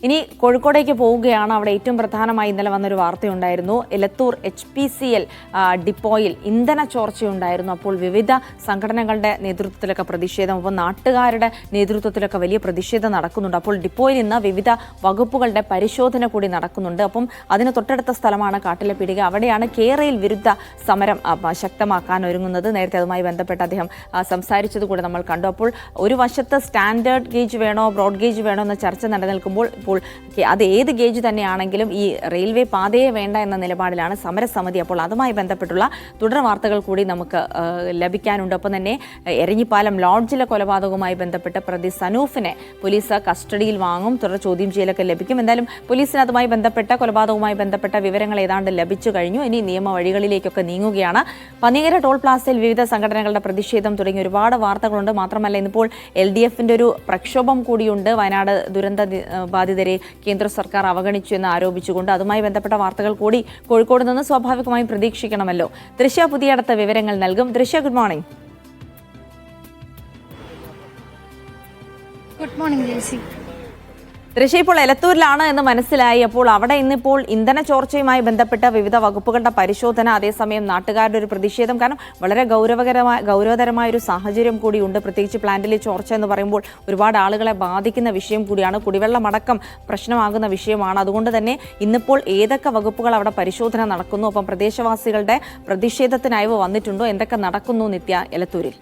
ഇനി കോഴിക്കോടേക്ക് പോവുകയാണ്. അവിടെ ഏറ്റവും പ്രധാനമായി ഇന്നലെ വന്നൊരു വാർത്തയുണ്ടായിരുന്നു. എലത്തൂർ HPCL ഡിപ്പോയിൽ ഇന്ധന ചോർച്ചയുണ്ടായിരുന്നു. അപ്പോൾ വിവിധ സംഘടനകളുടെ നേതൃത്വത്തിലൊക്കെ പ്രതിഷേധം, ഒപ്പം നാട്ടുകാരുടെ നേതൃത്വത്തിലൊക്കെ വലിയ പ്രതിഷേധം നടക്കുന്നുണ്ട്. അപ്പോൾ ഡിപ്പോയിൽ നിന്ന് വിവിധ വകുപ്പുകളുടെ പരിശോധന കൂടി നടക്കുന്നുണ്ട്. അപ്പം അതിന് തൊട്ടടുത്ത സ്ഥലമാണ് കാട്ടിലെ പീടിക. അവിടെയാണ് കേരയിൽ വിരുദ്ധ സമരം ശക്തമാക്കാൻ ഒരുങ്ങുന്നത്. നേരത്തെ അതുമായി ബന്ധപ്പെട്ട് അദ്ദേഹം സംസാരിച്ചത് കൂടെ നമ്മൾ കണ്ടു. അപ്പോൾ ഒരു വശത്ത് സ്റ്റാൻഡേർഡ് ഗേജ് വേണോ ബ്രോഡ് ഗേജ് വേണോ എന്ന ചർച്ച നിലനിൽക്കുമ്പോൾ ഇപ്പോൾ അത് ഏത് ഗേജ് തന്നെയാണെങ്കിലും ഈ റെയിൽവേ പാതയെ വേണ്ട എന്ന നിലപാടിലാണ് സമരസമിതി. അപ്പോൾ അതുമായി ബന്ധപ്പെട്ടുള്ള തുടർ വാർത്തകൾ കൂടി നമുക്ക് ലഭിക്കാനുണ്ട്. ഒപ്പം തന്നെ എരഞ്ഞിപ്പാലം ലോഡ്ജിലെ കൊലപാതകവുമായി ബന്ധപ്പെട്ട് പ്രതി സനൂഫിനെ പോലീസ് കസ്റ്റഡിയിൽ വാങ്ങും. തുടർ ചോദ്യം ചെയ്യലൊക്കെ ലഭിക്കും. എന്തായാലും പോലീസിന് അതുമായി ബന്ധപ്പെട്ട കൊലപാതകവുമായി ബന്ധപ്പെട്ട വിവരങ്ങൾ ഏതാണ്ട് ലഭിച്ചു കഴിഞ്ഞു. ഇനി നിയമ വഴികളിലേക്കൊക്കെ നീങ്ങുകയാണ്. പന്നിയങ്കര ടോൾ പ്ലാസയിൽ വിവിധ സംഘടനകളുടെ പ്രതിഷേധം തുടങ്ങി ഒരുപാട് വാർത്തകളുണ്ട്. മാത്രമല്ല ഇന്നിപ്പോൾ LDFന്റെ ഒരു പ്രക്ഷോഭം കൂടിയുണ്ട്. വയനാട് ദുരന്ത ബാധിതരെ കേന്ദ്ര സർക്കാർ അവഗണിച്ചു എന്ന് ആരോപിച്ചുകൊണ്ട് അതുമായി ബന്ധപ്പെട്ട വാർത്തകൾ കൂടി കോഴിക്കോട് നിന്ന് സ്വാഭാവികമായും പ്രതീക്ഷിക്കണമല്ലോ. ദൃശ്യ പുതിയടത്ത വിവരങ്ങൾ നൽകും. ദൃശ്യ, good morning. Good morning Jaicy. ദൃശ്യ, ഇപ്പോൾ എലത്തൂരിലാണ് എന്ന് മനസ്സിലായി. അപ്പോൾ അവിടെ ഇന്നിപ്പോൾ ഇന്ധന ചോർച്ചയുമായി ബന്ധപ്പെട്ട വിവിധ വകുപ്പുകളുടെ പരിശോധന, അതേസമയം നാട്ടുകാരുടെ ഒരു പ്രതിഷേധം. കാരണം വളരെ ഗൗരവതരമായ ഒരു സാഹചര്യം കൂടിയുണ്ട്. പ്രത്യേകിച്ച് പ്ലാന്റിലെ ചോർച്ച എന്ന് പറയുമ്പോൾ ഒരുപാട് ആളുകളെ ബാധിക്കുന്ന വിഷയം കൂടിയാണ്. കുടിവെള്ളമടക്കം പ്രശ്നമാകുന്ന വിഷയമാണ്. അതുകൊണ്ട് തന്നെ ഇന്നിപ്പോൾ ഏതൊക്കെ വകുപ്പുകൾ അവിടെ പരിശോധന നടക്കുന്നു, ഒപ്പം പ്രദേശവാസികളുടെ പ്രതിഷേധത്തിനായി വന്നിട്ടുണ്ടോ, എന്തൊക്കെ നടക്കുന്നു നിത്യ എലത്തൂരിൽ?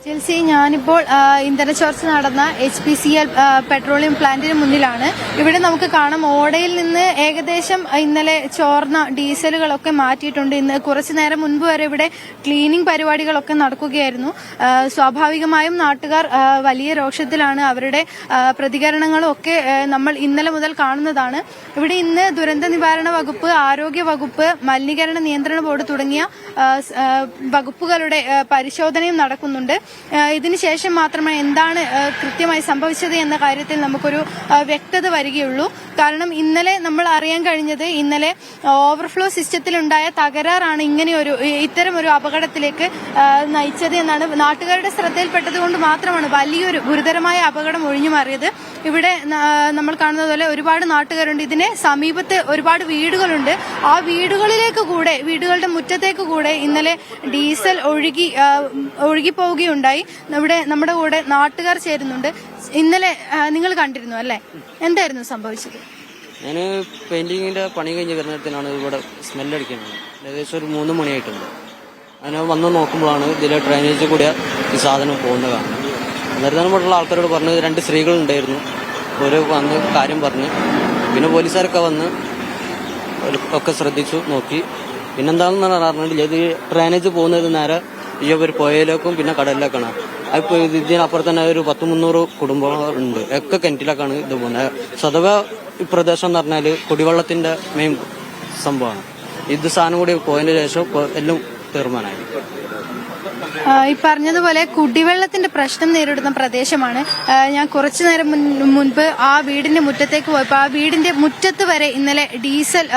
ജെൽസി, ഞാനിപ്പോൾ ഇന്ധന ചോർച്ച നടന്ന HPCL പെട്രോളിയം പ്ലാന്റിന് മുന്നിലാണ്. ഇവിടെ നമുക്ക് കാണാം, ഓടയിൽ നിന്ന് ഏകദേശം ഇന്നലെ ചോർന്ന ഡീസലുകളൊക്കെ മാറ്റിയിട്ടുണ്ട്. ഇന്ന് കുറച്ചു നേരം മുൻപ് വരെ ഇവിടെ ക്ലീനിങ് പരിപാടികളൊക്കെ നടക്കുകയായിരുന്നു. സ്വാഭാവികമായും നാട്ടുകാർ വലിയ രോഷത്തിലാണ്. അവരുടെ പ്രതികരണങ്ങളും ഒക്കെ നമ്മൾ ഇന്നലെ മുതൽ കാണുന്നതാണ്. ഇവിടെ ഇന്ന് ദുരന്ത നിവാരണ വകുപ്പ്, ആരോഗ്യ വകുപ്പ്, മലിനീകരണ നിയന്ത്രണ ബോർഡ് തുടങ്ങിയ വകുപ്പുകളുടെ പരിശോധനയും നടക്കുന്നുണ്ട്. ഇതിനുശേഷം മാത്രമേ എന്താണ് കൃത്യമായി സംഭവിച്ചത് എന്ന കാര്യത്തിൽ നമുക്കൊരു വ്യക്തത വരികയുള്ളൂ. കാരണം ഇന്നലെ നമ്മൾ അറിയാൻ കഴിഞ്ഞത്, ഇന്നലെ ഓവർഫ്ലോ സിസ്റ്റത്തിലുണ്ടായ തകരാറാണ് ഇത്തരം ഒരു അപകടത്തിലേക്ക് നയിച്ചത് എന്നാണ്. നാട്ടുകാരുടെ ശ്രദ്ധയിൽപ്പെട്ടതുകൊണ്ട് മാത്രമാണ് വലിയൊരു ഗുരുതരമായ അപകടം ഒഴിഞ്ഞു മാറിയത്. ഇവിടെ നമ്മൾ കാണുന്നത് പോലെ ഒരുപാട് നാട്ടുകാരുണ്ട്. ഇതിന് സമീപത്ത് ഒരുപാട് വീടുകളുണ്ട്. ആ വീടുകളുടെ മുറ്റത്തേക്ക് കൂടെ ഇന്നലെ ഡീസൽ ഒഴുകിപ്പോവുകയുണ്ടായി. ഇവിടെ നമ്മുടെ കൂടെ നാട്ടുകാർ ചേരുന്നുണ്ട്. ഇന്നലെ നിങ്ങൾ കണ്ടിരുന്നു അല്ലേ? എന്തായിരുന്നു സംഭവിച്ചത്? ഞാൻ പെയിന്റിങ്ങിന്റെ പണി കഴിഞ്ഞ് വരുന്നിടത്തിനാണ് ഇവിടെ സ്മെല്ലടിക്കുന്നത്. ഏകദേശം ഒരു 3 മണിയായിട്ടുണ്ട്. അങ്ങനെ വന്ന് നോക്കുമ്പോഴാണ് ഇതിലെ ഡ്രൈനേജ് കൂടിയ ഈ സാധനം പോകുന്നത് കാണുന്നത്. നിർദ്ദനപ്പെട്ടുള്ള ആൾക്കാരോട് പറഞ്ഞ് 2 സ്ത്രീകളുണ്ടായിരുന്നു. ഒരു വന്ന് കാര്യം പറഞ്ഞ്, പിന്നെ പോലീസുകാരൊക്കെ വന്ന് ഒക്കെ ശ്രദ്ധിച്ചു നോക്കി. പിന്നെന്താണെന്ന് പറഞ്ഞിട്ടില്ല, ഇത് ഡ്രൈനേജ് പോകുന്നത് നേരെ ഈ ഒരു പുഴയിലേക്കും പിന്നെ കടലിലേക്കാണ്. അതിപ്പോൾ ഇതിനപ്പുറത്ത് തന്നെ ഒരു 100-300 കുടുംബങ്ങളുണ്ട്. ഒക്കെ കിണറ്റിലേക്കാണ് ഇത് പോകുന്നത്. സ്വതവേ ഈ പ്രദേശം എന്ന് പറഞ്ഞാൽ കുടിവെള്ളത്തിന്റെ മെയിൻ സംഭവമാണ്. ഇത് സാധനം കൂടി പോയതിന് ശേഷം എല്ലാം തീർമാനമായി. ഈ പറഞ്ഞതുപോലെ കുടിവെള്ളത്തിന്റെ പ്രശ്നം നേരിടുന്ന പ്രദേശമാണ്. ഞാൻ കുറച്ചു നേരം മുൻപ് ആ വീടിന്റെ മുറ്റത്തേക്ക് പോയപ്പോൾ ആ വീടിന്റെ മുറ്റത്ത് വരെ ഇന്നലെ ഡീസൽ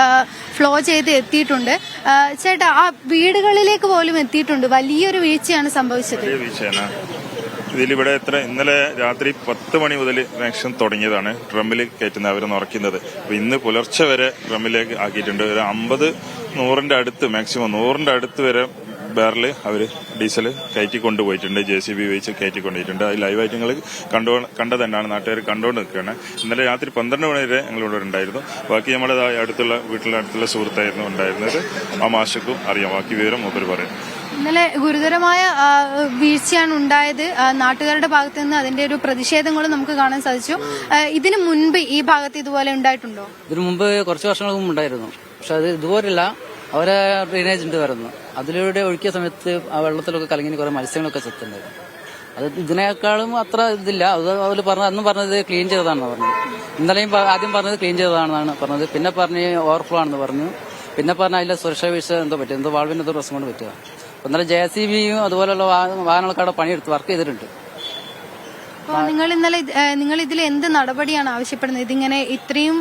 ഫ്ലോ ചെയ്ത് എത്തിയിട്ടുണ്ട്. ചേട്ടാ, ആ വീടുകളിലേക്ക് പോലും എത്തിയിട്ടുണ്ട്. വലിയൊരു വീഴ്ചയാണ് സംഭവിച്ചത്. ഇതിലിവിടെ ഇന്നലെ രാത്രി 10 മണി മുതൽ കണക്ഷൻ തുടങ്ങിയതാണ് ഡ്രമ്മിൽ കയറ്റുന്നത്, അവർ നിറയ്ക്കുന്നത്. അപ്പൊ ഇന്ന് പുലർച്ചെ വരെ ഡ്രമ്മിലേക്ക് ആക്കിയിട്ടുണ്ട്. ഒരു 50-100ന്റെ അടുത്ത്, മാക്സിമം 100ന്റെ അടുത്ത് വരെ ബാരല് അവര് ഡീസൽ കയറ്റി കൊണ്ടുപോയിട്ടുണ്ട്. JCB ഉപയോഗിച്ച് കയറ്റി കൊണ്ടുപോയിട്ടുണ്ട്. അത് ലൈവായിട്ട് ഞങ്ങൾ കണ്ടത് തന്നെയാണ്. നാട്ടുകാർ കണ്ടുകൊണ്ട് നിൽക്കുകയാണ്. ഇന്നലെ രാത്രി 12 മണി വരെ ഞങ്ങളിവിടെ ഉണ്ടായിരുന്നു. ബാക്കി നമ്മുടെ വീട്ടിലടുത്തുള്ള സുഹൃത്തായിരുന്നു ഉണ്ടായിരുന്നത്. ആ മാഷക്കും അറിയാം, ബാക്കി വിവരം മൂപ്പര് പറയും. ഇന്നലെ ഗുരുതരമായ വീഴ്ചയാണ് ഉണ്ടായത്. നാട്ടുകാരുടെ ഭാഗത്ത് നിന്ന് അതിന്റെ ഒരു പ്രതിഷേധങ്ങളും നമുക്ക് കാണാൻ സാധിച്ചു. ഇതിനു മുൻപ് ഈ ഭാഗത്ത് ഇതുപോലെ ഉണ്ടായിട്ടുണ്ടോ? ഇതിനു മുമ്പ് കുറച്ച് വർഷങ്ങൾക്ക് മുമ്പ് ഉണ്ടായിരുന്നു. പക്ഷെ അത് ഇതുപോലെയല്ല. അവരെ ഡ്രെയിനേജ് ഉണ്ട് വരുന്നു. അതിലൂടെ ഒഴുക്കിയ സമയത്ത് ആ വെള്ളത്തിലൊക്കെ കലങ്ങിന് കുറെ മത്സ്യങ്ങളൊക്കെ ചെത്തുണ്ടായിരുന്നു. അത് ഇതിനേക്കാളും അത്ര ഇതില്ല. അതിൽ അന്നും പറഞ്ഞത് ക്ലീൻ ചെയ്തതാണെന്ന് പറഞ്ഞു. ഇന്നലെയും ആദ്യം പറഞ്ഞത് ക്ലീൻ ചെയ്തതാണെന്നാണ് പറഞ്ഞത്. പിന്നെ പറഞ്ഞ് ഓവർഫ്ലോ ആണെന്ന് പറഞ്ഞു. പിന്നെ പറഞ്ഞ അതിലെ സുരക്ഷാ വീഴ്ച എന്തോ പറ്റും, എന്തോ വാൾവിന്റെ എന്തോ പ്രശ്നം കൊണ്ട് പറ്റുക. ഇന്നലെ JCBയും അതുപോലെയുള്ള വാഹനങ്ങളൊക്കെ അവിടെ പണിയെടുത്ത് വർക്ക് ചെയ്തിട്ടുണ്ട്. അപ്പോൾ നിങ്ങൾ ഇതിൽ എന്ത് നടപടിയാണ് ആവശ്യപ്പെടുന്നത്? ഇതിങ്ങനെ ഇത്രയും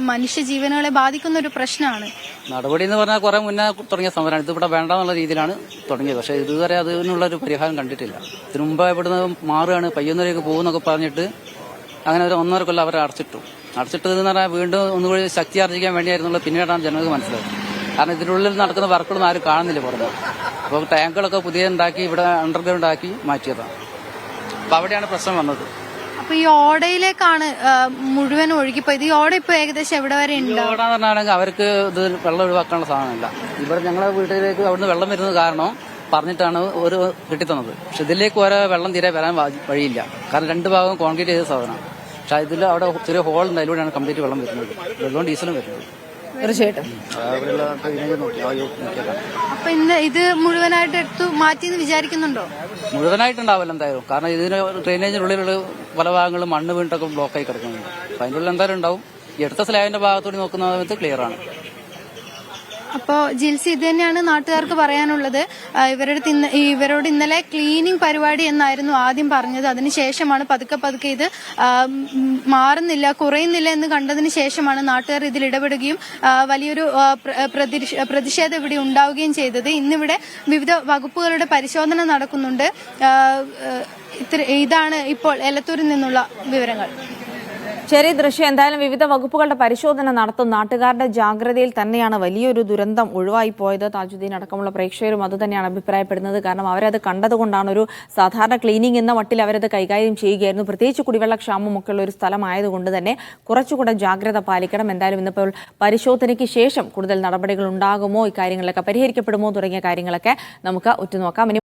മനുഷ്യജീവനുകളെ ബാധിക്കുന്ന ഒരു പ്രശ്നമാണ്. നടപടി എന്ന് പറഞ്ഞാൽ കുറെ മുന്നേ തുടങ്ങിയ സമരമാണ്. ഇതിവിടെ വേണ്ടെന്നുള്ള രീതിയിലാണ് തുടങ്ങിയത്. പക്ഷേ ഇതുവരെ അതിനുള്ള ഒരു പരിഹാരം കണ്ടിട്ടില്ല. ഇതിനു മുമ്പ് ഇവിടുന്ന് മാറുകയാണ്, പയ്യന്നൂരേക്ക് പോകുന്നൊക്കെ പറഞ്ഞിട്ട് അങ്ങനെ ഒരു 1.5 കൊല്ലം അവരെ അടച്ചിട്ടതെന്ന് പറഞ്ഞാൽ വീണ്ടും ഒന്നുകൂടി ശക്തി ആർജിക്കാൻ വേണ്ടിയായിരുന്നുള്ളത് പിന്നീടാണ് ജനങ്ങൾക്ക് മനസ്സിലായത്. കാരണം ഇതിനുള്ളിൽ നടക്കുന്ന വർക്കുകളൊന്നും ആരും കാണുന്നില്ല പുറമെ. അപ്പോൾ ടാങ്കുകളൊക്കെ പുതിയ ഉണ്ടാക്കി ഇവിടെ അണ്ടർഗ്രൗണ്ട് ആക്കി മാറ്റിയതാണ്. അപ്പൊ അവിടെയാണ് പ്രശ്നം വന്നത്. അപ്പൊ ഈ ഓടയിലേക്കാണ് മുഴുവൻ ഒഴുകിപ്പോയത്. ഈ ഓട ഇപ്പൊ ഏകദേശം എവിടെ വരെ ഉണ്ട്? ഓടാന്ന് പറഞ്ഞാണെങ്കിൽ അവർക്ക് ഇത് വെള്ളം ഒഴിവാക്കാനുള്ള സാധനമല്ല. ഇവിടെ ഞങ്ങളെ വീട്ടിലേക്ക് അവിടുന്ന് വെള്ളം വരുന്നത് കാരണം പറഞ്ഞിട്ടാണ് ഒരു കെട്ടിത്തന്നത്. പക്ഷെ ഇതിലേക്ക് ഓരോ വെള്ളം തീരെ വരാൻ വഴിയില്ല. കാരണം 2 ഭാഗവും കോൺക്രീറ്റ് ചെയ്ത സാധനമാണ്. പക്ഷെ ഇതിൽ അവിടെ ചെറിയ ഹോൾ ഉണ്ട്, അതിലൂടെയാണ് കംപ്ലീറ്റ് വെള്ളം വരുന്നത്. വെള്ളവും ഡീസലും വരുന്നത്. തീർച്ചയായിട്ടും. അപ്പൊ ഇത് മുഴുവനായിട്ട് എടുത്തു മാറ്റിയെന്ന് വിചാരിക്കുന്നുണ്ടോ? മുഴുവനായിട്ടുണ്ടാവില്ല എന്തായാലും. കാരണം ഇതിന് ഡ്രെയിനേജിനുള്ളിലുള്ള പല ഭാഗങ്ങളും മണ്ണ് വീണിട്ടൊക്കെ ബ്ലോക്കായി കിടക്കുന്നുണ്ട്. അപ്പൊ അതിൻ്റെ ഉള്ളിൽ എന്തായാലും ഉണ്ടാവും. ഈ അടുത്ത സ്ലാബിന്റെ ഭാഗത്തോടെ നോക്കുന്ന സമയത്ത് ക്ലിയർ ആണ്. അപ്പോൾ ജിൽസി, ഇത് തന്നെയാണ് നാട്ടുകാർക്ക് പറയാനുള്ളത്. ഇവരോട് ഇന്നലെ ക്ലീനിങ് പരിപാടി എന്നായിരുന്നു ആദ്യം പറഞ്ഞത്. അതിനുശേഷമാണ് പതുക്കെ ഇത് മാറുന്നില്ല, കുറയുന്നില്ല എന്ന് കണ്ടതിന് ശേഷമാണ് നാട്ടുകാർ ഇതിൽ ഇടപെടുകയും വലിയൊരു പ്രതിഷേധം ഇവിടെ ഉണ്ടാവുകയും ചെയ്തത്. ഇന്നിവിടെ വിവിധ വകുപ്പുകളുടെ പരിശോധന നടക്കുന്നുണ്ട്. ഇതാണ് ഇപ്പോൾ എലത്തൂരിൽ നിന്നുള്ള വിവരങ്ങൾ. ശരി ദൃശ്യം. എന്തായാലും വിവിധ വകുപ്പുകളുടെ പരിശോധന നടത്തും. നാട്ടുകാരുടെ ജാഗ്രതയിൽ തന്നെയാണ് വലിയൊരു ദുരന്തം ഒഴിവായി പോയത്. താജുദ്ദീൻ അടക്കമുള്ള പ്രേക്ഷകരും അത് തന്നെയാണ് അഭിപ്രായപ്പെടുന്നത്. കാരണം അവരത് കണ്ടതുകൊണ്ടാണ്. ഒരു സാധാരണ ക്ലീനിങ് എന്ന മട്ടിൽ അവരത് കൈകാര്യം ചെയ്യുകയായിരുന്നു. പ്രത്യേകിച്ച് കുടിവെള്ളക്ഷാമമൊക്കെ ഉള്ള ഒരു സ്ഥലമായതുകൊണ്ട് തന്നെ കുറച്ചുകൂടെ ജാഗ്രത പാലിക്കണം. എന്തായാലും ഇന്നിപ്പോൾ പരിശോധനയ്ക്ക് ശേഷം കൂടുതൽ നടപടികൾ ഉണ്ടാകുമോ, ഇക്കാര്യങ്ങളൊക്കെ പരിഹരിക്കപ്പെടുമോ തുടങ്ങിയ കാര്യങ്ങളൊക്കെ നമുക്ക് ഉറ്റുനോക്കാം.